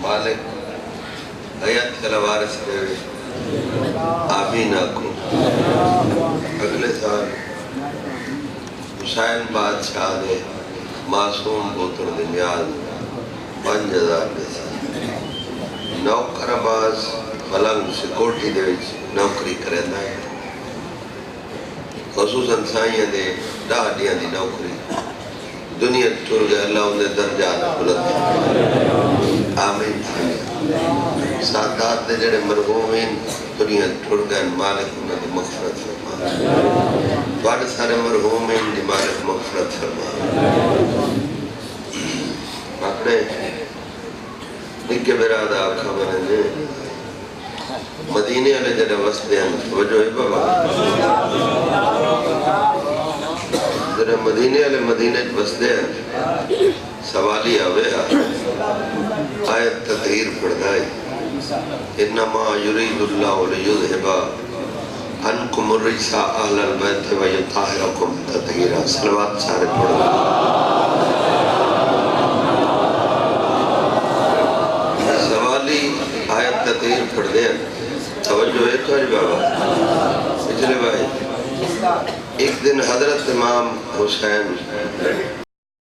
مالک حیات کا وارث دے آمین آکو اگلے سال حسین بادشاہ دے معصوم پوتر دے نیاز 5000 دے سی نوکر باز ملنگ سیکورٹی دے نوکری کرے ہے خصوصاً سائیں دے 10 ڈیاں دی نوکری دنیا ٹر گئے اللہ انہیں درجات بلند آمین سادات دے جڑے مرحومین دنیا ٹر گئے مالک انہیں دی مغفرت فرما بڑھ سارے مرحومین دی مالک مغفرت فرما اپنے نکے برادہ خبر ہے مدینے والے جڑے وستے ہیں وجہ ہے بابا جڑے مدینے والے مدینے وستے ہیں سوالی آوے آیت تطہیر پڑھتا ہے انما یرید اللہ لیذہب عنکم الرجس اہل البیت ویطہرکم تطہیرا صلوات سارے پڑھتا سوالی آیت تطہیر پڑھ دیں توجہ ہے تو بابا پچھلے بھائی ایک دن حضرت امام حسین